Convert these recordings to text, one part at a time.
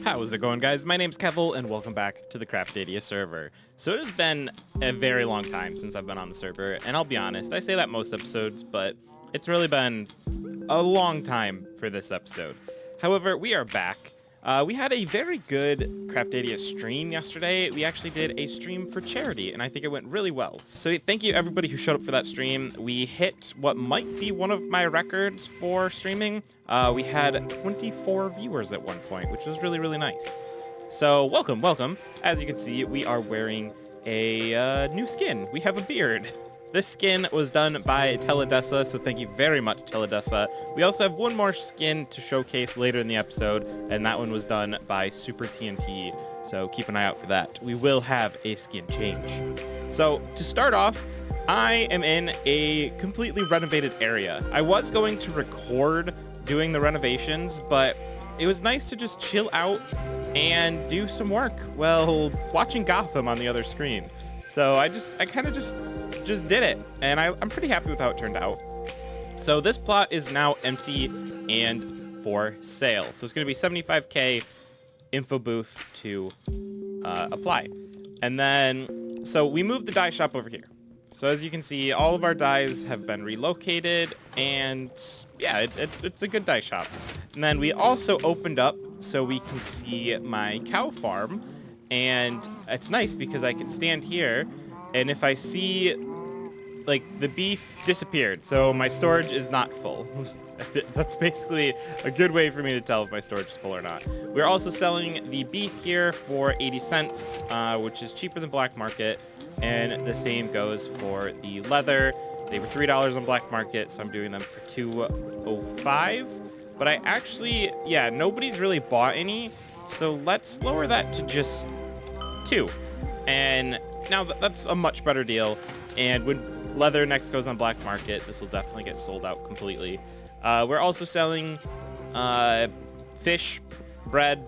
How's it going, guys? My name's Kevel, and welcome back to the Craftadia server. So it has been a very long time since I've been on the server, and I'll be honest, I say that most episodes, but it's really been a long time for this episode. However, we are back. We had a very good Craftadia stream yesterday. We actually did a stream for charity, and I think it went really well. So thank you everybody who showed up for that stream. We hit what might be one of my records for streaming. We had 24 viewers at one point, which was really, really nice. So welcome, welcome. As you can see, we are wearing a new skin. We have a beard. This skin was done by Teledessa, so thank you very much, Teledessa. We also have one more skin to showcase later in the episode, and that one was done by Super TNT, so keep an eye out for that. We will have a skin change. So to start off, I am in a completely renovated area. I was going to record doing the renovations, but it was nice to just chill out and do some work while watching Gotham on the other screen. So I kind of just did it, and I'm pretty happy with how it turned out. So this plot is now empty and for sale. So it's going to be 75k info booth to apply. And then, so we moved the dye shop over here. So as you can see, all of our dyes have been relocated, and yeah, it's a good dye shop. And then we also opened up so we can see my cow farm, and it's nice because I can stand here, and if I see, like, the beef disappeared, so my storage is not full. That's basically a good way for me to tell if my storage is full or not. We're also selling the beef here for 80 cents, which is cheaper than black market, and the same goes for the leather. They were $3 on black market, so I'm doing them for $2.05. But I actually, yeah, nobody's really bought any, so let's lower that to just 2. And now that's a much better deal. And when leather next goes on black market, this will definitely get sold out completely. We're also selling fish, bread,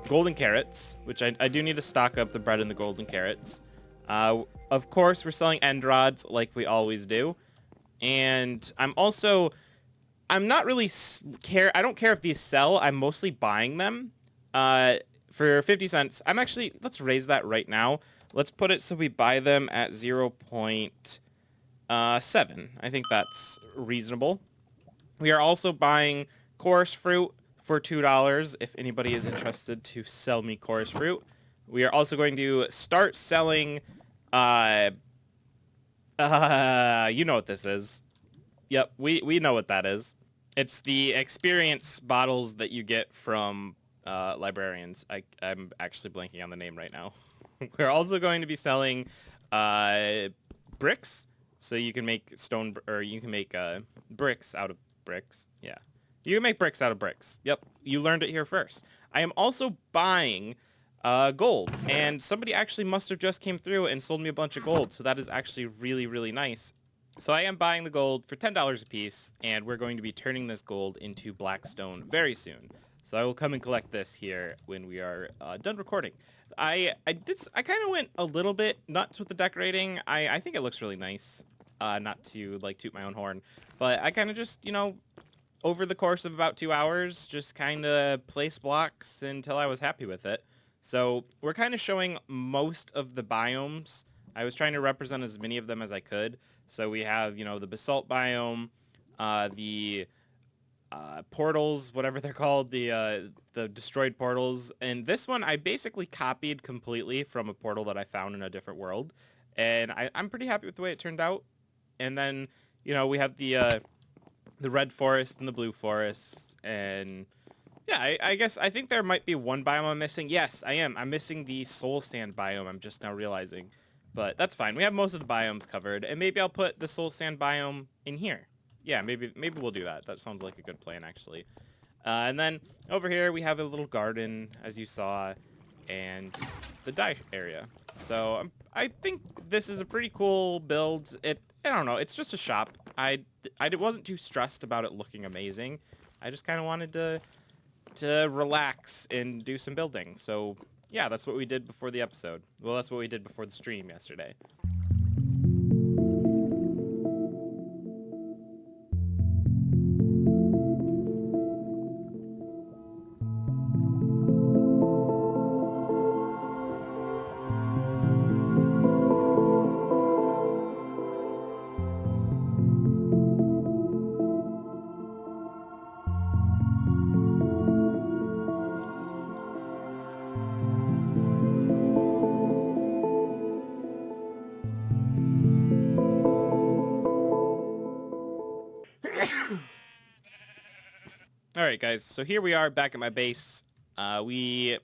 golden carrots, which I do need to stock up the bread and the golden carrots. Of course, we're selling end rods like we always do. And I'm not really I don't care if these sell. I'm mostly buying them for 50 cents. Let's raise that right now. Let's put it so we buy them at 0.7. I think that's reasonable. We are also buying chorus fruit for $2 if anybody is interested to sell me chorus fruit. We are also going to start selling, you know what this is. Yep, we know what that is. It's the experience bottles that you get from librarians. I'm actually blanking on the name right now. We're also going to be selling bricks, so you can make bricks out of bricks. Yeah, you can make bricks out of bricks. Yep, you learned it here first. I am also buying gold, and somebody actually must have just came through and sold me a bunch of gold, so that is actually really, really nice. So I am buying the gold for $10 a piece, and we're going to be turning this gold into blackstone very soon. So I will come and collect this here when we are done recording. I kind of went a little bit nuts with the decorating. I think it looks really nice. Not to like toot my own horn, but I kind of just, over the course of about 2 hours, just kind of placed blocks until I was happy with it. So we're kind of showing most of the biomes. I was trying to represent as many of them as I could. So we have, the basalt biome, the portals, whatever they're called, the destroyed portals. And this one I basically copied completely from a portal that I found in a different world. And I'm pretty happy with the way it turned out. And then, we have the red forest and the blue forest. And yeah, I think there might be one biome I'm missing. Yes, I am. I'm missing the soul sand biome. I'm just now realizing. But that's fine. We have most of the biomes covered. And maybe I'll put the soul sand biome in here. Yeah, maybe we'll do that. That sounds like a good plan, actually. And then over here we have a little garden, as you saw, and the dye area. So I think this is a pretty cool build. I don't know. It's just a shop. I wasn't too stressed about it looking amazing. I just kind of wanted to relax and do some building. So yeah, that's what we did before the episode. Well, that's what we did before the stream yesterday. Alright guys, so here we are back at my base. We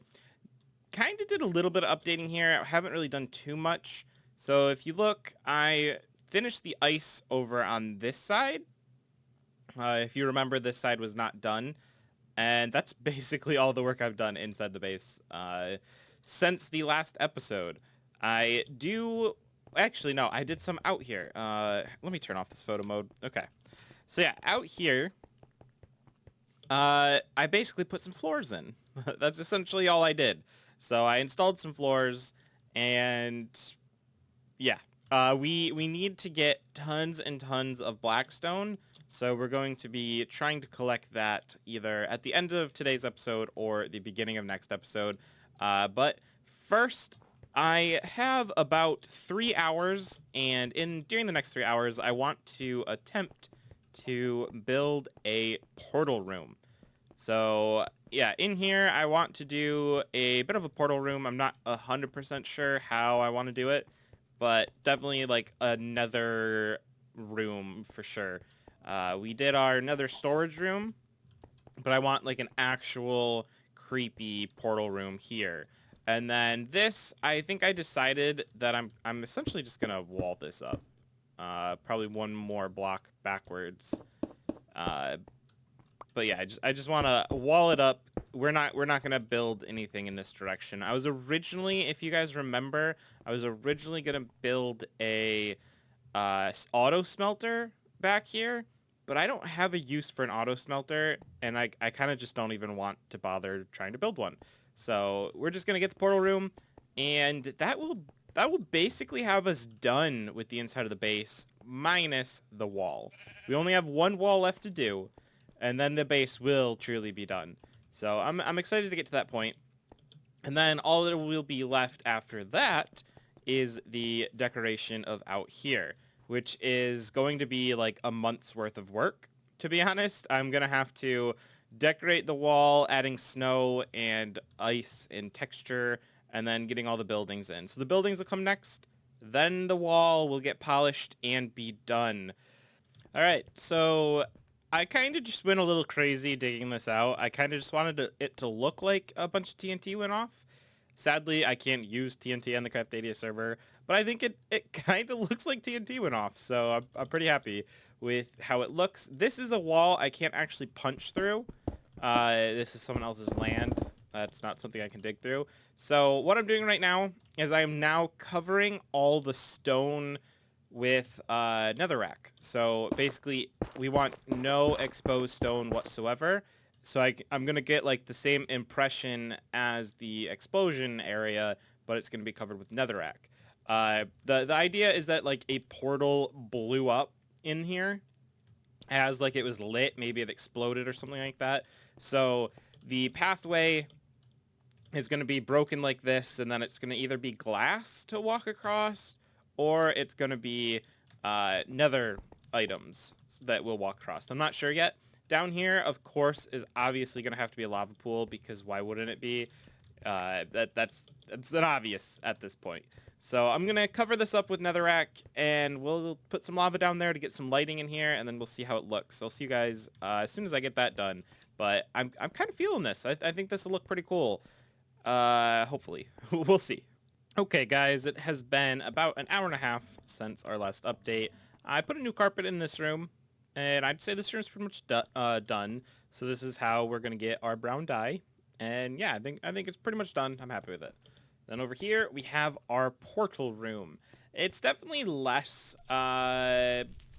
kind of did a little bit of updating here. I haven't really done too much. So if you look, I finished the ice over on this side. If you remember, this side was not done. And that's basically all the work I've done inside the base since the last episode. I do... Actually, no, I did some out here. Let me turn off this photo mode. Okay. So yeah, out here, I basically put some floors in. That's essentially all I did. So I installed some floors, and yeah, we need to get tons and tons of blackstone. So we're going to be trying to collect that either at the end of today's episode or the beginning of next episode. But first, I have about 3 hours, and during the next 3 hours, I want to attempt to build a portal room. So yeah, in here I want to do a bit of a portal room. I'm not 100% sure how I want to do it, but definitely like a nether room for sure. We did our nether storage room, but I want like an actual creepy portal room here. And then this, I think I decided that I'm essentially just gonna wall this up. Probably one more block backwards. But yeah, I just want to wall it up. We're not gonna build anything in this direction. I was originally, if you guys remember, I was originally gonna build a auto smelter back here, but I don't have a use for an auto smelter, and I kind of just don't even want to bother trying to build one. So we're just gonna get the portal room, and that will basically have us done with the inside of the base, minus the wall. We only have one wall left to do, and then the base will truly be done. So I'm excited to get to that point. And then all that will be left after that is the decoration of out here, which is going to be like a month's worth of work, to be honest. I'm going to have to decorate the wall, adding snow and ice and texture, and then getting all the buildings in. So the buildings will come next, then the wall will get polished and be done. All right, so I kind of just went a little crazy digging this out. I kind of just wanted it to look like a bunch of TNT went off. Sadly, I can't use TNT on the Craftadia server, but I think it kind of looks like TNT went off, so I'm pretty happy with how it looks. This is a wall I can't actually punch through. This is someone else's land. That's not something I can dig through. So what I'm doing right now is I am now covering all the stone with netherrack. So basically, we want no exposed stone whatsoever. So I'm going to get like the same impression as the explosion area, but it's going to be covered with netherrack. The idea is that like a portal blew up in here as like it was lit. Maybe it exploded or something like that. So the pathway is going to be broken like this, and then it's going to either be glass to walk across, or it's going to be nether items that we'll walk across. I'm not sure yet. Down here, of course, is obviously going to have to be a lava pool, because why wouldn't it be? That's an obvious at this point. So I'm going to cover this up with netherrack, and we'll put some lava down there to get some lighting in here, and then we'll see how it looks. I'll see you guys as soon as I get that done. But I'm kind of feeling this. I think this will look pretty cool. Hopefully. We'll see. Okay, guys, it has been about an hour and a half since our last update. I put a new carpet in this room, and I'd say this room's pretty much done. So this is how we're going to get our brown dye. And yeah, I think it's pretty much done. I'm happy with it. Then over here, we have our portal room. It's definitely less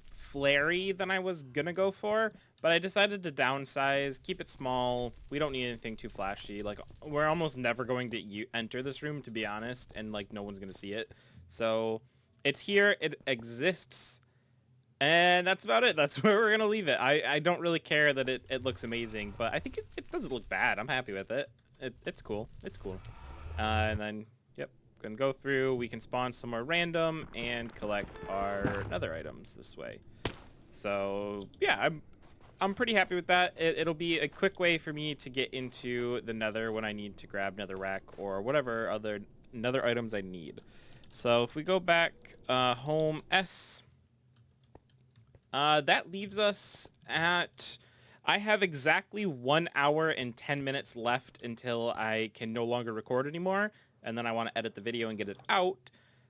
flary than I was going to go for, but I decided to downsize, keep it small. We don't need anything too flashy. Like, we're almost never going to enter this room, to be honest, and like no one's going to see it. So it's here, it exists, and that's about it. That's where we're going to leave it. I don't really care that it looks amazing, but I think it doesn't look bad. I'm happy with it. It's cool. It's cool. And then, yep, gonna go through. We can spawn somewhere random and collect our nether items this way. So yeah, I'm pretty happy with that. It'll be a quick way for me to get into the nether when I need to grab netherrack or whatever other nether items I need. So if we go back home S, That leaves us at... I have exactly 1 hour and 10 minutes left until I can no longer record anymore, and then I want to edit the video and get it out.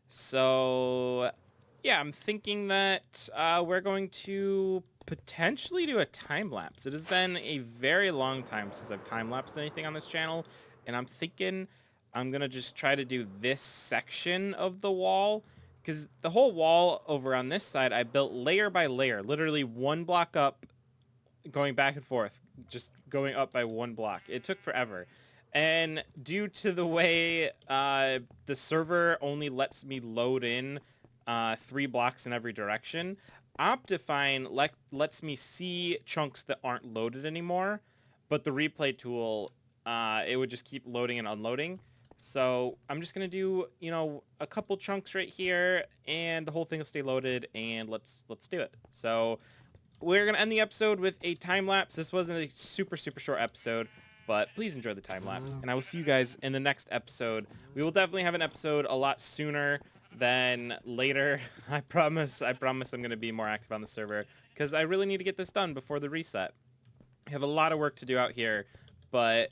So, yeah, I'm thinking that we're going to potentially do a time-lapse. It has been a very long time since I've time-lapsed anything on this channel, and I'm thinking I'm going to just try to do this section of the wall, because the whole wall over on this side I built layer by layer, literally one block up, going back and forth, just going up by one block. It took forever. And due to the way the server only lets me load in 3 blocks in every direction, Optifine lets me see chunks that aren't loaded anymore, but the replay tool, it would just keep loading and unloading. So I'm just going to do, you know, a couple chunks right here, and the whole thing will stay loaded, and let's do it. So we're going to end the episode with a time-lapse. This wasn't a super short episode, but please enjoy the time-lapse, and I will see you guys in the next episode. We will definitely have an episode a lot sooner than later. I promise I'm going to be more active on the server, because I really need to get this done before the reset. I have a lot of work to do out here, but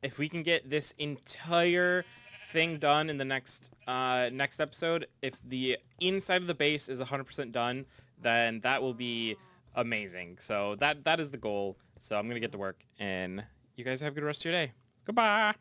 if we can get this entire thing done in the next episode, if the inside of the base is 100% done, then that will be amazing. So that is the goal. So I'm gonna get to work, and you guys have a good rest of your day. Goodbye.